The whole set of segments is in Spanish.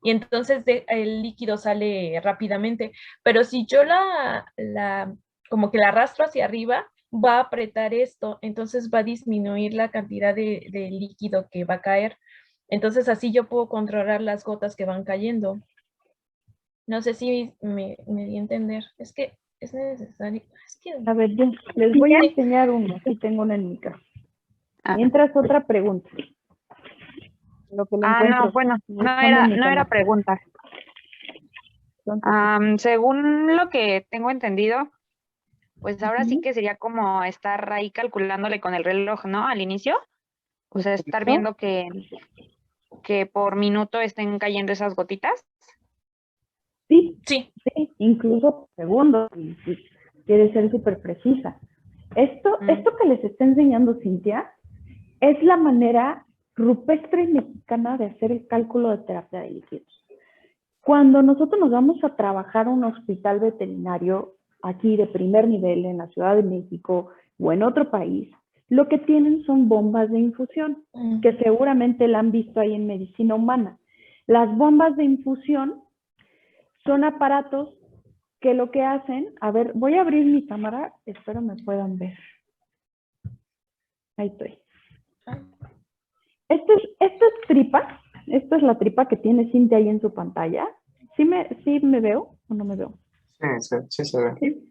y entonces el líquido sale rápidamente. Pero si yo como que la arrastro hacia arriba, va a apretar esto, entonces va a disminuir la cantidad de líquido que va a caer. Entonces así yo puedo controlar las gotas que van cayendo. No sé si me di a entender. Es que es necesario. Es que A ver, yo les voy a sí. enseñar uno. Aquí tengo uno en mi casa. Ah, Mientras otra pregunta. Lo que lo no, encuentro. bueno, Buscando en mi no era cámara. pregunta. Entonces, Según lo que tengo entendido, pues ahora sí ujú, que sería como estar ahí calculándole con el reloj, ¿no? Al inicio, o sea, estar perfecto. viendo que por minuto estén cayendo esas gotitas. Sí, Sí. sí, incluso segundos, si quiere ser súper precisa. Mm, Esto que les está enseñando Cintia es la manera rupestre y mexicana de hacer el cálculo de terapia de líquidos. Cuando nosotros nos vamos a trabajar a un hospital veterinario aquí de primer nivel en la Ciudad de México o en otro país, lo que tienen son bombas de infusión, que seguramente la han visto ahí en medicina humana. Las bombas de infusión son aparatos que lo que hacen, a ver, voy a abrir mi cámara, espero me puedan ver. Ahí estoy. Esto es tripa, esto es la tripa que tiene Cintia ahí en su pantalla. ¿Sí me veo o no me veo? Sí se ve. Sí.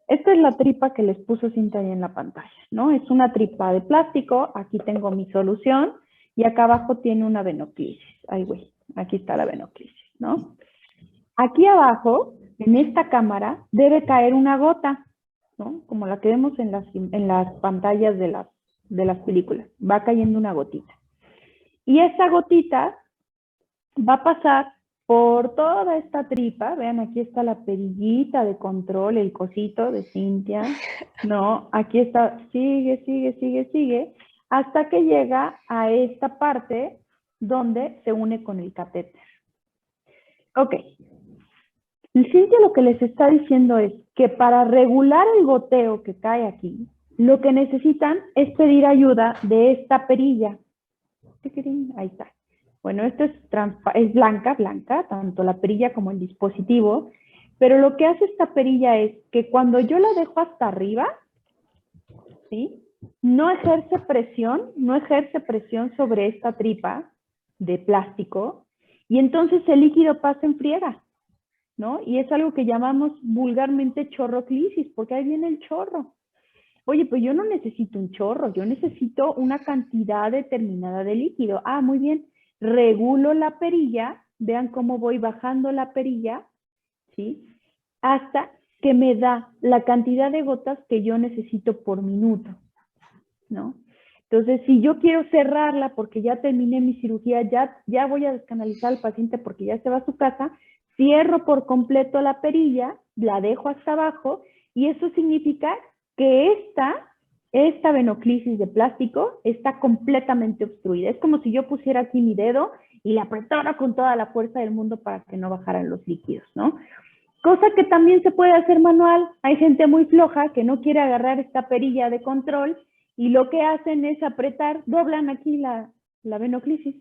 Esta es la tripa que les puso Cintia ahí en la pantalla, ¿no? Es una tripa de plástico, aquí tengo mi solución y acá abajo tiene una venoclisis. Ay, güey, aquí está la venoclisis, ¿no? Aquí abajo, en esta cámara, debe caer una gota, ¿no? Como la que vemos en las pantallas de las películas. Va cayendo una gotita. Y esa gotita va a pasar por toda esta tripa. Vean, aquí está la perillita de control, el cosito de Cintia. No, aquí está, sigue, hasta que llega a esta parte donde se une con el catéter. Ok. Cintia lo que les está diciendo es que para regular el goteo que cae aquí, lo que necesitan es pedir ayuda de esta perilla. Ahí está. Bueno, esto es blanca, tanto la perilla como el dispositivo, pero lo que hace esta perilla es que cuando yo la dejo hasta arriba, ¿sí? No ejerce presión sobre esta tripa de plástico y entonces el líquido pasa en friega, ¿no? Y es algo que llamamos vulgarmente chorroclisis, porque ahí viene el chorro. Oye, pues yo no necesito un chorro, yo necesito una cantidad determinada de líquido. Ah, muy bien, regulo la perilla, vean cómo voy bajando la perilla, ¿sí? Hasta que me da la cantidad de gotas que yo necesito por minuto, ¿no? Entonces, si yo quiero cerrarla porque ya terminé mi cirugía, ya voy a descanalizar al paciente porque ya se va a su casa, cierro por completo la perilla, la dejo hasta abajo y eso significa que esta venoclisis de plástico está completamente obstruida. Es como si yo pusiera aquí mi dedo y la apretara con toda la fuerza del mundo para que no bajaran los líquidos, ¿no? Cosa que también se puede hacer manual. Hay gente muy floja que no quiere agarrar esta perilla de control y lo que hacen es apretar, doblan aquí la venoclisis,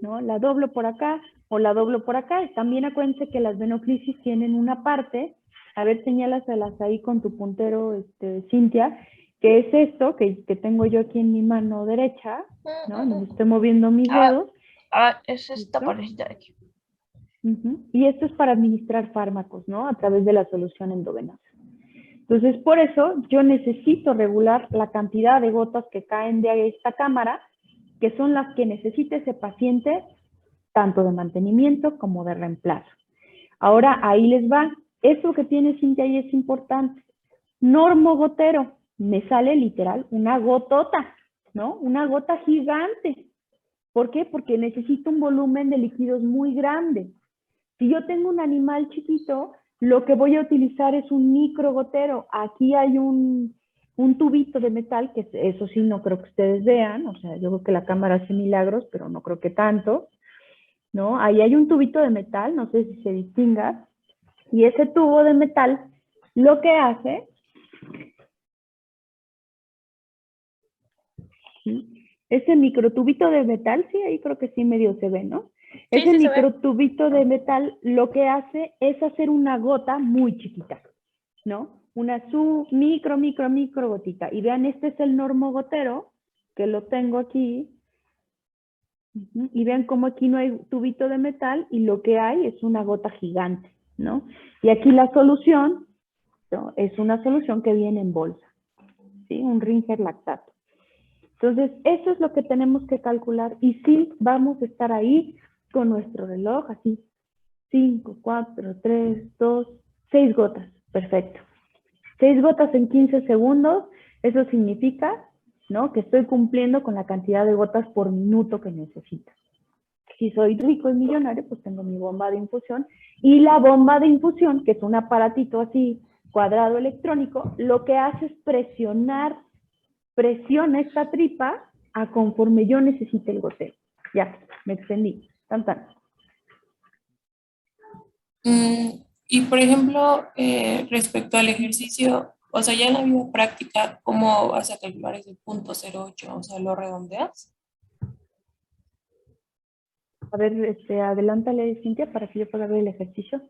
¿no? La doblo por acá o la doblo por acá. También acuérdense que las venoclisis tienen una parte, a ver, señálaselas ahí con tu puntero, Cintia, que es esto que tengo yo aquí en mi mano derecha, ¿no? Donde estoy moviendo mis dedos. Es esta ¿Listo? parejita de aquí. Y esto es para administrar fármacos, ¿no? A través de la solución endovenosa. Entonces, por eso yo necesito regular la cantidad de gotas que caen de esta cámara, que son las que necesita ese paciente, tanto de mantenimiento como de reemplazo. Ahora, ahí les va. Eso que tiene Cintia ahí es importante. Normogotero. Me sale literal una gotota, ¿no? Una gota gigante. ¿Por qué? Porque necesito un volumen de líquidos muy grande. Si yo tengo un animal chiquito, lo que voy a utilizar es un microgotero. Aquí hay un tubito de metal, que eso sí no creo que ustedes vean, o sea, yo creo que la cámara hace milagros, pero no creo que tanto, ¿no? Ahí hay un tubito de metal, no sé si se distinga, y ese tubo de metal lo que hace, ¿sí? Ese microtubito de metal, sí, ahí creo que sí medio se ve, ¿no? Ese sí se ve. microtubito de metal lo que hace es hacer una gota muy chiquita, ¿no? Una micro gotita. Y vean, este es el normogotero, que lo tengo aquí. Y vean cómo aquí no hay tubito de metal y lo que hay es una gota gigante, ¿no? Y aquí la solución, ¿no? Es una solución que viene en bolsa, ¿sí? Un Ringer lactato. Entonces, eso es lo que tenemos que calcular. Y sí, vamos a estar ahí con nuestro reloj, así, 5, 4, 3, 2, 6 gotas. Perfecto. 6 gotas en 15 segundos, eso significa, ¿no? Que estoy cumpliendo con la cantidad de gotas por minuto que necesito. Si soy rico y millonario, pues tengo mi bomba de infusión. Y la bomba de infusión, que es un aparatito así, cuadrado electrónico, lo que hace es presiona esta tripa a conforme yo necesite el goteo. Ya, me extendí. Tan, tan. Y por ejemplo, respecto al ejercicio, o sea, ya en la vida práctica, ¿cómo vas a calcular ese punto 0,8? O sea, ¿lo redondeas? A ver, adelántale, Cintia, para que yo pueda ver el ejercicio.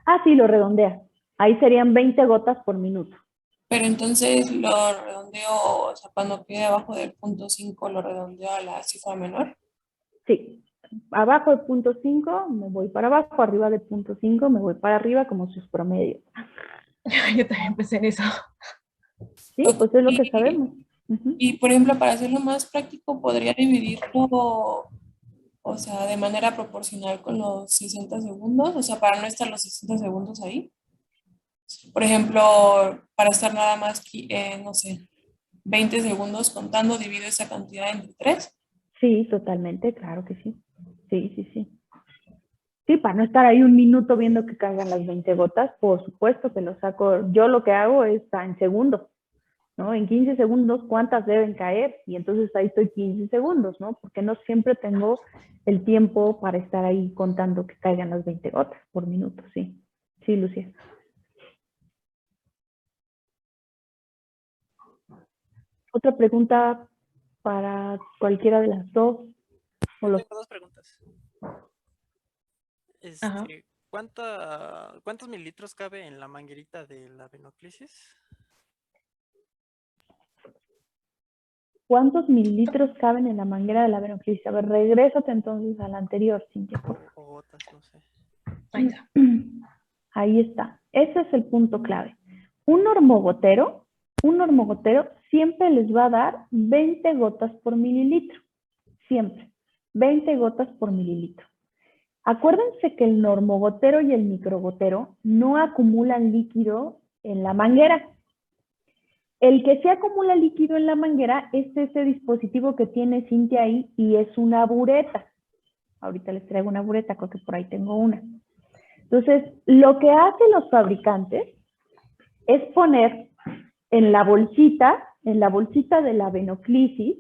Ah, sí, lo redondea. Ahí serían 20 gotas por minuto. Pero entonces lo redondeo, o sea, cuando quede abajo del punto 5, lo redondeo a la cifra menor. Sí. Abajo de punto 5 me voy para abajo, arriba de punto 5 me voy para arriba como sus promedios. Yo también pensé en eso. Sí, pues es lo que Y, sabemos. Uh-huh. y, por ejemplo, para hacerlo más práctico, podría dividirlo, o sea, de manera proporcional con los 60 segundos, o sea, para no estar los 60 segundos ahí. Por ejemplo, para estar nada más, no sé, 20 segundos contando, divido esa cantidad entre 3. Sí, totalmente, claro que sí. Sí, sí, sí. Sí, para no estar ahí un minuto viendo que caigan las 20 gotas, por supuesto que lo saco. Yo lo que hago es en segundos, ¿no? En 15 segundos, ¿cuántas deben caer? Y entonces ahí estoy 15 segundos, ¿no? Porque no siempre tengo el tiempo para estar ahí contando que caigan las 20 gotas por minuto, sí. Sí, Lucía. Otra pregunta para cualquiera de las dos. O los... Tengo dos preguntas. Ajá. ¿Cuántos mililitros cabe en la manguerita de la venoclisis? ¿Cuántos mililitros caben en la manguera de la venoclisis? A ver, regrésate entonces a la anterior, Cintia. O gotas, no sé. Ahí está. Ahí está. Ese es el punto clave. Un normogotero siempre les va a dar 20 gotas por mililitro. Siempre. 20 gotas por mililitro. Acuérdense que el normogotero y el microgotero no acumulan líquido en la manguera. El que se acumula líquido en la manguera es ese dispositivo que tiene Cintia ahí y es una bureta. Ahorita les traigo una bureta, creo que por ahí tengo una. Entonces, lo que hacen los fabricantes es poner en la bolsita de la venoclisis,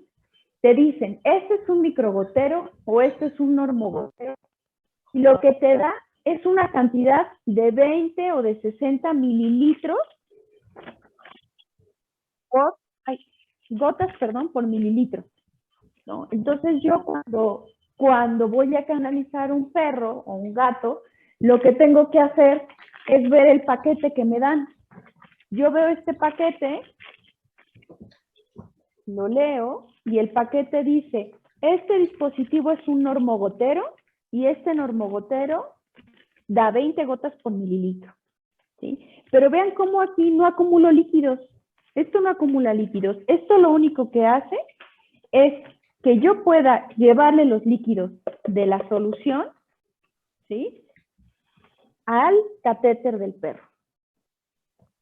te dicen, este es un microgotero o este es un normogotero. Y lo que te da es una cantidad de 20 o de 60 mililitros gotas por mililitro, ¿no? Entonces yo cuando voy a canalizar un perro o un gato, lo que tengo que hacer es ver el paquete que me dan. Yo veo este paquete, lo leo y el paquete dice, este dispositivo es un normogotero y este normogotero da 20 gotas por mililitro, ¿sí? Pero vean cómo aquí no acumulo líquidos. Esto no acumula líquidos. Esto lo único que hace es que yo pueda llevarle los líquidos de la solución, ¿sí?, al catéter del perro.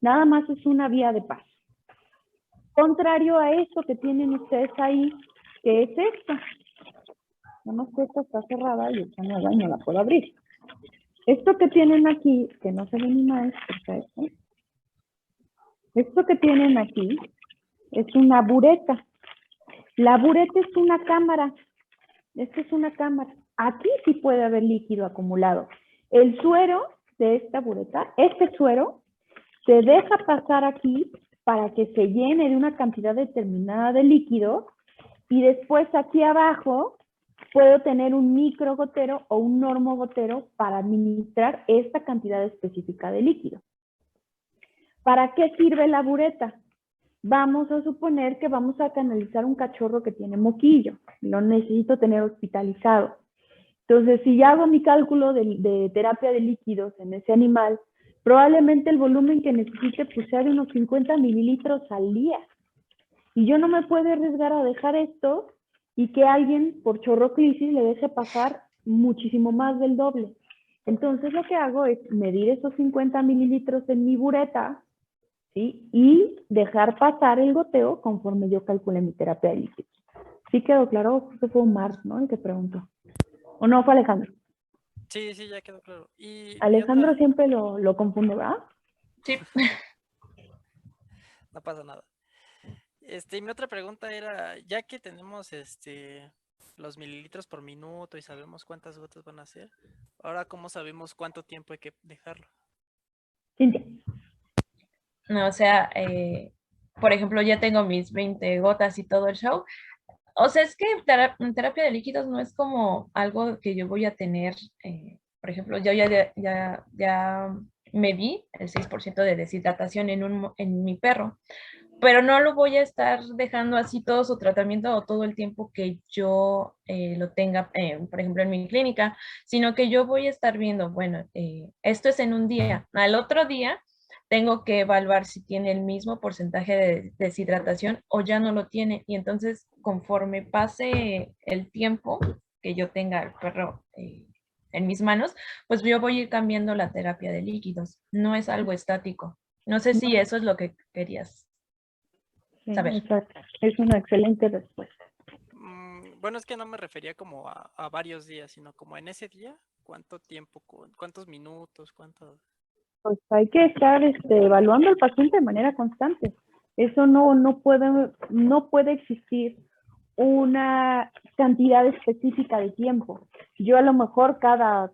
Nada más es una vía de paso. Contrario a eso que tienen ustedes ahí, que es esta. Nada más que esta está cerrada y esta nueva y no la puedo abrir. Esto que tienen aquí, que no se ve ni más, perfecto. Esto que tienen aquí es una bureta. La bureta es una cámara. Esta es una cámara. Aquí sí puede haber líquido acumulado. El suero de esta bureta, este suero, se deja pasar aquí para que se llene de una cantidad determinada de líquido y después aquí abajo puedo tener un microgotero o un normogotero para administrar esta cantidad específica de líquido. ¿Para qué sirve la bureta? Vamos a suponer que vamos a canalizar un cachorro que tiene moquillo, lo necesito tener hospitalizado. Entonces, si ya hago mi cálculo de terapia de líquidos en ese animal, probablemente el volumen que necesite pues, sea de unos 50 mililitros al día. Y yo no me puedo arriesgar a dejar esto y que alguien por chorroclisis le deje pasar muchísimo más del doble. Entonces, lo que hago es medir esos 50 mililitros en mi bureta, ¿sí? Y dejar pasar el goteo conforme yo calcule mi terapia de líquidos. ¿Sí quedó claro? Creo que fue Omar, ¿no? El que preguntó. ¿O no fue Alejandro? Sí, sí, ya quedó claro. Y mi Alejandro otra, siempre lo confunde, ¿verdad? Sí. no pasa nada. Mi otra pregunta era, ya que tenemos los mililitros por minuto y sabemos cuántas gotas van a ser, ahora cómo sabemos cuánto tiempo hay que dejarlo. Cintia. No, o sea, por ejemplo, ya tengo mis 20 gotas y todo el show. O sea, es que terapia de líquidos no es como algo que yo voy a tener, por ejemplo, yo ya medí el 6% de deshidratación en mi perro, pero no lo voy a estar dejando así todo su tratamiento o todo el tiempo que yo lo tenga, por ejemplo, en mi clínica, sino que yo voy a estar viendo, bueno, esto es en un día, al otro día tengo que evaluar si tiene el mismo porcentaje de deshidratación o ya no lo tiene. Y entonces, conforme pase el tiempo que yo tenga el perro en mis manos, pues yo voy a ir cambiando la terapia de líquidos. No es algo estático. No sé si eso es lo que querías Sí, saber. exacto. Es una excelente respuesta. Bueno, es que no me refería como a varios días, sino como en ese día, cuánto tiempo, cuántos minutos, cuánto... Pues hay que estar evaluando al paciente de manera constante. Eso no puede existir una cantidad específica de tiempo. Yo a lo mejor cada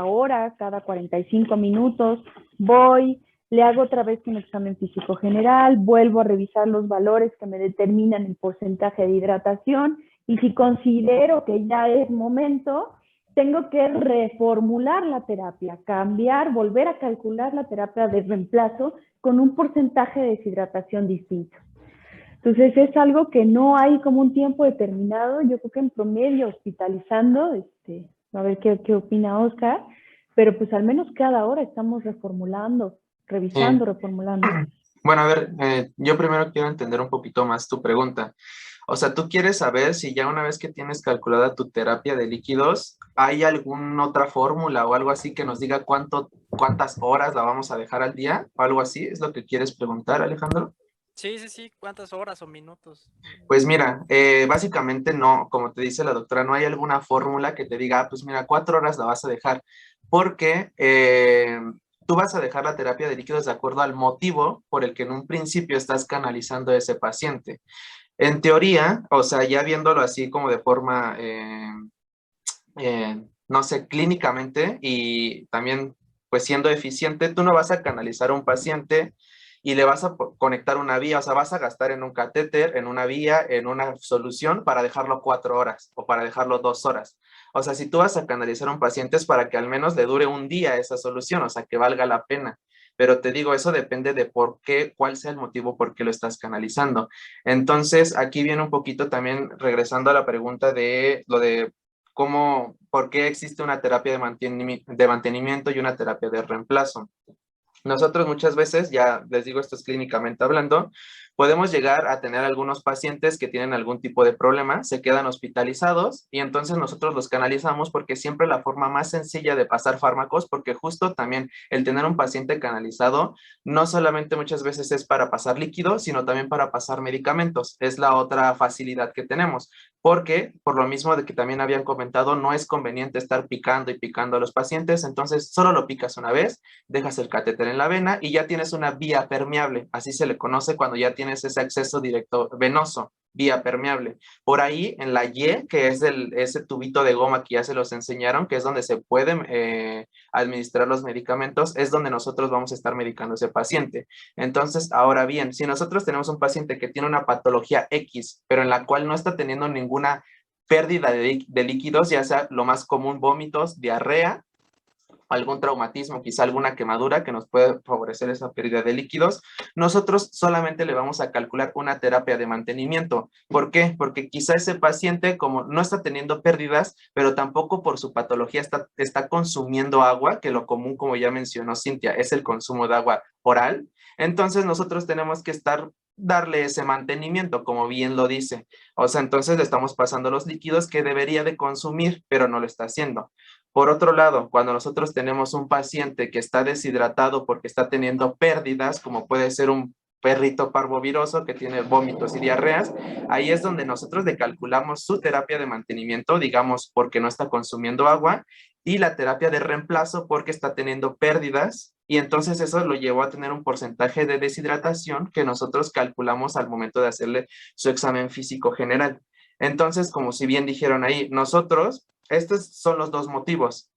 hora, cada 45 minutos, voy, le hago otra vez un examen físico general, vuelvo a revisar los valores que me determinan el porcentaje de hidratación y si considero que ya es momento, tengo que reformular la terapia, cambiar, volver a calcular la terapia de reemplazo con un porcentaje de deshidratación distinto. Entonces es algo que no hay como un tiempo determinado. Yo creo que en promedio hospitalizando, a ver qué opina Oscar, pero pues al menos cada hora estamos reformulando, revisando, reformulando. Bueno, a ver, yo primero quiero entender un poquito más tu pregunta. O sea, tú quieres saber si ya una vez que tienes calculada tu terapia de líquidos, ¿hay alguna otra fórmula o algo así que nos diga cuántas horas la vamos a dejar al día? ¿O algo así? ¿Es lo que quieres preguntar, Alejandro? Sí, sí, sí, cuántas horas o minutos. Pues mira, básicamente no, como te dice la doctora, no hay alguna fórmula que te diga, "Ah, pues mira, 4 horas la vas a dejar, porque tú vas a dejar la terapia de líquidos de acuerdo al motivo por el que en un principio estás canalizando a ese paciente. En teoría, o sea, ya viéndolo así como de forma, no sé, clínicamente y también pues siendo eficiente, tú no vas a canalizar a un paciente y le vas a conectar una vía, o sea, vas a gastar en un catéter, en una vía, en una solución para dejarlo 4 horas o para dejarlo 2 horas. O sea, si tú vas a canalizar a un paciente es para que al menos le dure un día esa solución, o sea, que valga la pena. Pero te digo, eso depende de por qué, cuál sea el motivo por qué lo estás canalizando. Entonces, aquí viene un poquito también regresando a la pregunta de lo de cómo, por qué existe una terapia de mantenimiento y una terapia de reemplazo. Nosotros muchas veces, ya les digo, esto es clínicamente hablando, podemos llegar a tener algunos pacientes que tienen algún tipo de problema, se quedan hospitalizados y entonces nosotros los canalizamos porque siempre la forma más sencilla de pasar fármacos, porque justo también el tener un paciente canalizado no solamente muchas veces es para pasar líquido, sino también para pasar medicamentos. Es la otra facilidad que tenemos, porque por lo mismo de que también habían comentado, no es conveniente estar picando y picando a los pacientes, entonces solo lo picas una vez, dejas el catéter en la vena y ya tienes una vía permeable, así se le conoce cuando ya tienes ese acceso directo venoso, vía permeable. Por ahí en la Y, que es ese tubito de goma que ya se los enseñaron, que es donde se pueden administrar los medicamentos, es donde nosotros vamos a estar medicando a ese paciente. Entonces, ahora bien, si nosotros tenemos un paciente que tiene una patología X, pero en la cual no está teniendo ninguna pérdida de líquidos, ya sea lo más común, vómitos, diarrea, algún traumatismo, quizá alguna quemadura que nos puede favorecer esa pérdida de líquidos, nosotros solamente le vamos a calcular una terapia de mantenimiento. ¿Por qué? Porque quizá ese paciente, como no está teniendo pérdidas, pero tampoco por su patología está consumiendo agua, que lo común, como ya mencionó Cintia, es el consumo de agua oral. Entonces nosotros tenemos que darle ese mantenimiento, como bien lo dice. O sea, entonces le estamos pasando los líquidos que debería de consumir, pero no lo está haciendo. Por otro lado, cuando nosotros tenemos un paciente que está deshidratado porque está teniendo pérdidas, como puede ser un perrito parvoviroso que tiene vómitos y diarreas, ahí es donde nosotros le calculamos su terapia de mantenimiento, digamos, porque no está consumiendo agua, y la terapia de reemplazo porque está teniendo pérdidas, y entonces eso lo llevó a tener un porcentaje de deshidratación que nosotros calculamos al momento de hacerle su examen físico general. Entonces, como si bien dijeron ahí, nosotros, estos son los dos motivos.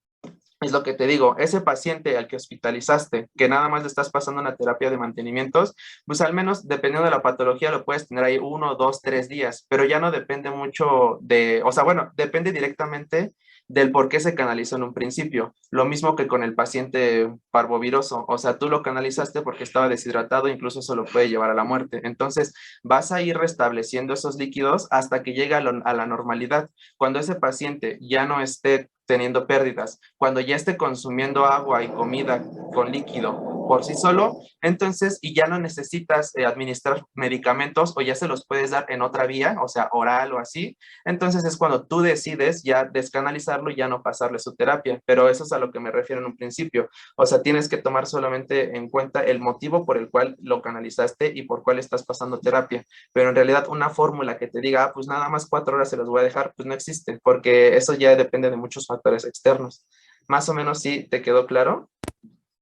Es lo que te digo, ese paciente al que hospitalizaste, que nada más le estás pasando una terapia de mantenimientos, pues al menos dependiendo de la patología lo puedes tener ahí 1, 2, 3 días, pero ya no depende mucho de, o sea, bueno, depende directamente del por qué se canalizó en un principio. Lo mismo que con el paciente parvoviroso, o sea, tú lo canalizaste porque estaba deshidratado, incluso eso lo puede llevar a la muerte. Entonces, vas a ir restableciendo esos líquidos hasta que llegue a la normalidad. Cuando ese paciente ya no esté teniendo pérdidas, cuando ya esté consumiendo agua y comida con líquido por sí solo, entonces, y ya no necesitas administrar medicamentos o ya se los puedes dar en otra vía, o sea, oral o así, entonces es cuando tú decides ya descanalizarlo y ya no pasarle su terapia, pero eso es a lo que me refiero en un principio, o sea, tienes que tomar solamente en cuenta el motivo por el cual lo canalizaste y por cuál estás pasando terapia, pero en realidad una fórmula que te diga, ah, pues nada más 4 horas se los voy a dejar, pues no existe, porque eso ya depende de muchos factores externos. Más o menos sí te quedó claro.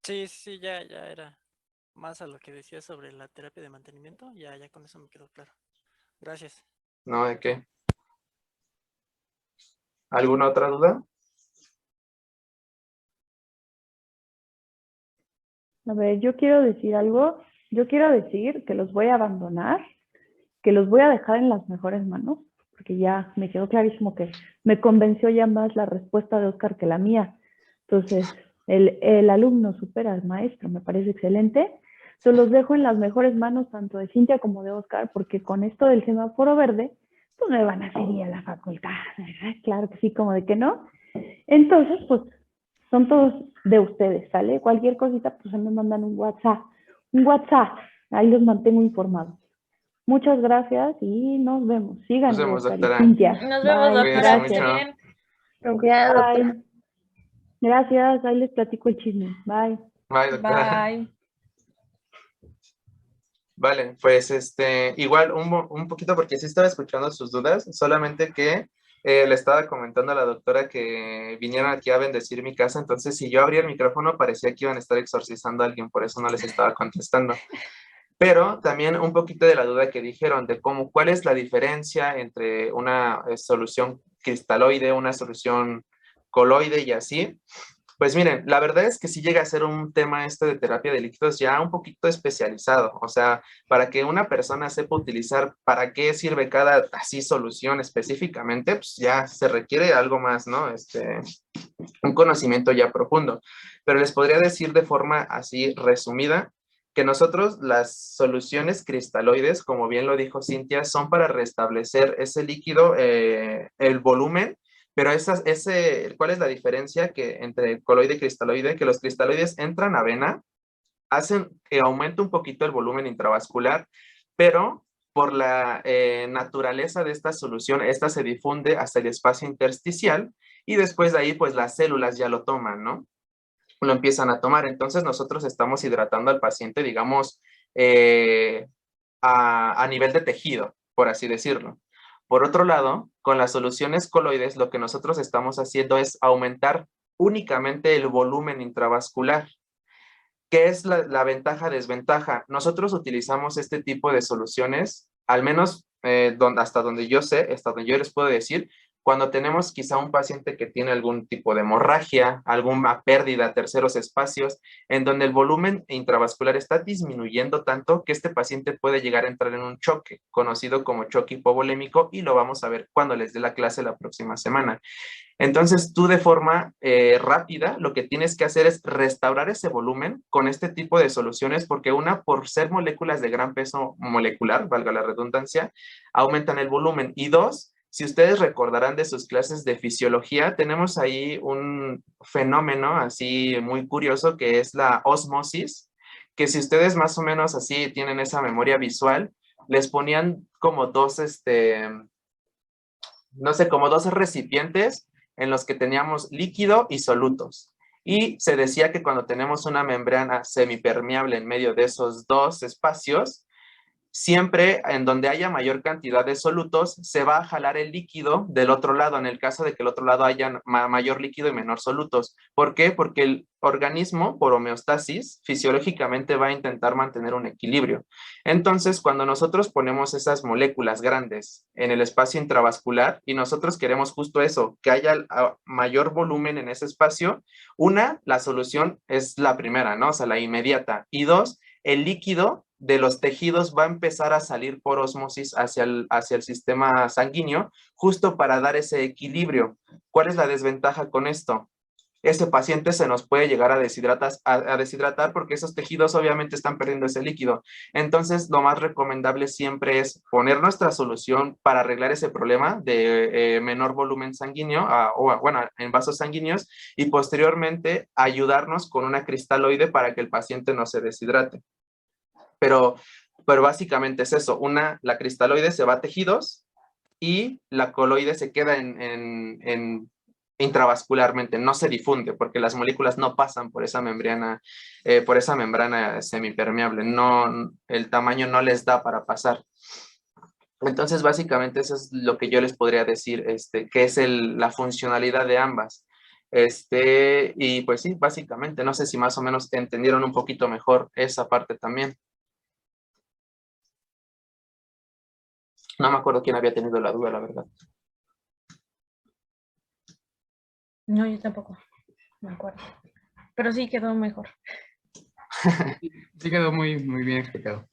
Sí, sí, ya era más a lo que decía sobre la terapia de mantenimiento, ya con eso me quedó claro. Gracias. No, ¿de qué? ¿Alguna otra duda? A ver, yo quiero decir algo. Yo quiero decir que los voy a abandonar, que los voy a dejar en las mejores manos, porque ya me quedó clarísimo que me convenció ya más la respuesta de Oscar que la mía. Entonces, el alumno supera al maestro, me parece excelente. Entonces, los dejo en las mejores manos tanto de Cintia como de Oscar, porque con esto del semáforo verde, pues me van a seguir a la facultad, ¿verdad? Claro que sí, como de que no. Entonces, pues, son todos de ustedes, ¿sale? Cualquier cosita, pues me mandan un WhatsApp, ahí los mantengo informados. Muchas gracias y nos vemos. Nos Síganme, vemos, Oscar y doctora. Cintia. Nos vemos, Bye, doctora. Cuídense Que gracias. esté mucho. bien. Cuidado, doctora. Bye. Gracias, ahí les platico el chisme. Bye. Bye, doctora. Bye. Vale, pues igual un poquito porque sí estaba escuchando sus dudas, solamente que le estaba comentando a la doctora que vinieron aquí a bendecir mi casa, entonces si yo abría el micrófono parecía que iban a estar exorcizando a alguien, por eso no les estaba contestando. Pero también un poquito de la duda que dijeron de cómo, cuál es la diferencia entre una solución cristaloide, una solución coloide y así. Pues miren, la verdad es que sí llega a ser un tema de terapia de líquidos ya un poquito especializado, o sea, para que una persona sepa utilizar para qué sirve cada así solución específicamente, pues ya se requiere algo más, ¿no? Un conocimiento ya profundo. Pero les podría decir de forma así resumida que nosotros las soluciones cristaloides, como bien lo dijo Cintia, son para restablecer ese líquido, el volumen. Pero ¿cuál es la diferencia entre coloide y cristaloide? Que los cristaloides entran a vena, hacen que aumente un poquito el volumen intravascular, pero por la naturaleza de esta solución, esta se difunde hasta el espacio intersticial y después de ahí, pues las células ya lo toman, ¿no? Lo empiezan a tomar. Entonces nosotros estamos hidratando al paciente, digamos, a nivel de tejido, por así decirlo. Por otro lado, con las soluciones coloides, lo que nosotros estamos haciendo es aumentar únicamente el volumen intravascular. ¿Qué es la ventaja-desventaja? Nosotros utilizamos este tipo de soluciones, al menos hasta donde yo sé, hasta donde yo les puedo decir, Cuando tenemos quizá un paciente que tiene algún tipo de hemorragia, alguna pérdida, terceros espacios, en donde el volumen intravascular está disminuyendo tanto que este paciente puede llegar a entrar en un choque, conocido como choque hipovolémico, y lo vamos a ver cuando les dé la clase la próxima semana. Entonces, tú de forma rápida, lo que tienes que hacer es restaurar ese volumen con este tipo de soluciones, porque una, por ser moléculas de gran peso molecular, valga la redundancia, aumentan el volumen. Y dos, si ustedes recordarán de sus clases de fisiología, tenemos ahí un fenómeno así muy curioso que es la osmosis, que si ustedes más o menos así tienen esa memoria visual, les ponían como dos, no sé, como dos recipientes en los que teníamos líquido y solutos. Y se decía que cuando tenemos una membrana semipermeable en medio de esos dos espacios, siempre en donde haya mayor cantidad de solutos, se va a jalar el líquido del otro lado, en el caso de que el otro lado haya mayor líquido y menor solutos. ¿Por qué? Porque el organismo, por homeostasis, fisiológicamente va a intentar mantener un equilibrio. Entonces, cuando nosotros ponemos esas moléculas grandes en el espacio intravascular y nosotros queremos justo eso, que haya mayor volumen en ese espacio, una, la solución es la primera, ¿no? O sea, la inmediata. Y dos, el líquido de los tejidos va a empezar a salir por osmosis hacia el sistema sanguíneo, justo para dar ese equilibrio. ¿Cuál es la desventaja con esto? Ese paciente se nos puede llegar a deshidratar porque esos tejidos obviamente están perdiendo ese líquido. Entonces, lo más recomendable siempre es poner nuestra solución para arreglar ese problema de menor volumen sanguíneo, bueno, en vasos sanguíneos, y posteriormente ayudarnos con una cristaloide para que el paciente no se deshidrate. Pero básicamente es eso. La cristaloide se va a tejidos y la coloide se queda intravascularmente, no se difunde porque las moléculas no pasan por esa membrana semipermeable. No, el tamaño no les da para pasar. Entonces, básicamente eso es lo que yo les podría decir, que es la funcionalidad de ambas. Y pues sí, básicamente, no sé si más o menos entendieron un poquito mejor esa parte también. No me acuerdo quién había tenido la duda, la verdad. No, yo tampoco me acuerdo. Pero sí quedó mejor. Sí quedó muy, muy bien explicado.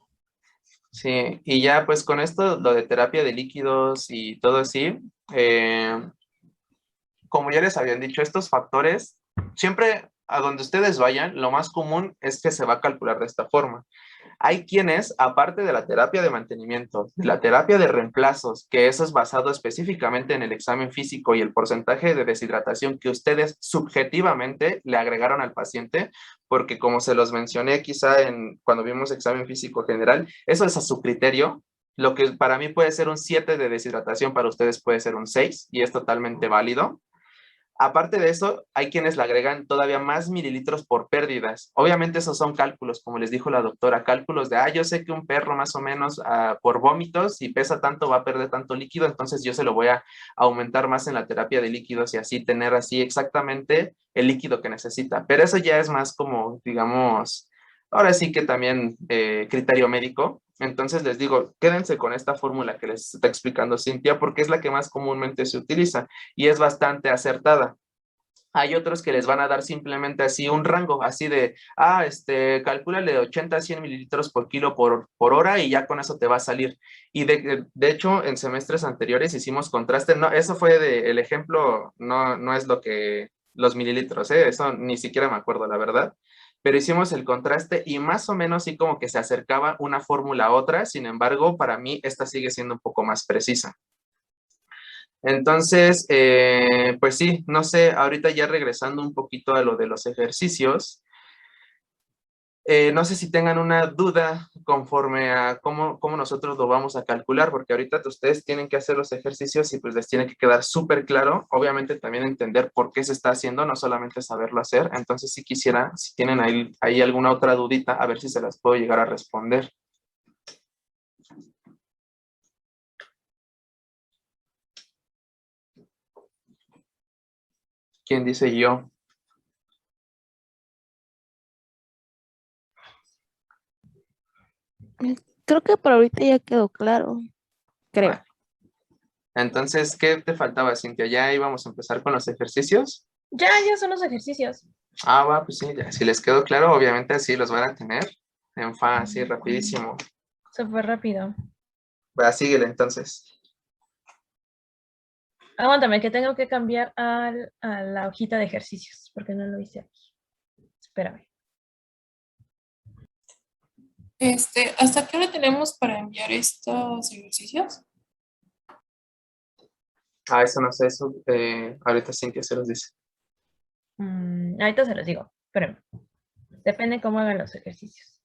Sí, y ya pues con esto, lo de terapia de líquidos y todo así, como ya les habían dicho, estos factores, siempre a donde ustedes vayan, lo más común es que se va a calcular de esta forma. Hay quienes, aparte de la terapia de mantenimiento, de la terapia de reemplazos, que eso es basado específicamente en el examen físico y el porcentaje de deshidratación que ustedes subjetivamente le agregaron al paciente, porque como se los mencioné quizá cuando vimos examen físico general, eso es a su criterio. Lo que para mí puede ser un 7 de deshidratación, para ustedes puede ser un 6 y es totalmente válido. Aparte de eso, hay quienes le agregan todavía más mililitros por pérdidas. Obviamente esos son cálculos, como les dijo la doctora, cálculos de, yo sé que un perro más o menos por vómitos, si pesa tanto va a perder tanto líquido, entonces yo se lo voy a aumentar más en la terapia de líquidos y así tener así exactamente el líquido que necesita. Pero eso ya es más como, digamos, ahora sí que también criterio médico. Entonces les digo, quédense con esta fórmula que les está explicando Cintia, porque es la que más comúnmente se utiliza y es bastante acertada. Hay otros que les van a dar simplemente así un rango, así de, calcúlale de 80 a 100 mililitros por kilo por hora y ya con eso te va a salir. Y de hecho, en semestres anteriores hicimos contraste, no, eso fue el ejemplo, no es lo que, los mililitros, eso ni siquiera me acuerdo, la verdad. Pero hicimos el contraste y más o menos sí como que se acercaba una fórmula a otra, sin embargo, para mí esta sigue siendo un poco más precisa. Entonces, pues sí, no sé, ahorita ya regresando un poquito a lo de los ejercicios, no sé si tengan una duda conforme a cómo nosotros lo vamos a calcular, porque ahorita ustedes tienen que hacer los ejercicios y pues les tiene que quedar súper claro, obviamente también entender por qué se está haciendo, no solamente saberlo hacer. Entonces, si quisiera, si tienen ahí alguna otra dudita, a ver si se las puedo llegar a responder. ¿Quién dice yo? Creo que por ahorita ya quedó claro, creo. Entonces, ¿qué te faltaba, Cintia? ¿Ya íbamos a empezar con los ejercicios? Ya son los ejercicios. Ah, va, pues sí, ya. Si les quedó claro, obviamente así los van a tener en fácil, rapidísimo. Se fue rápido. Va, síguele entonces. Aguántame, que tengo que cambiar a la hojita de ejercicios, porque no lo hice aquí. Espérame. ¿Hasta qué hora tenemos para enviar estos ejercicios? Ah, eso no sé, eso ahorita Cintia se los dice. Ahorita se los digo, espérame. Depende cómo hagan los ejercicios.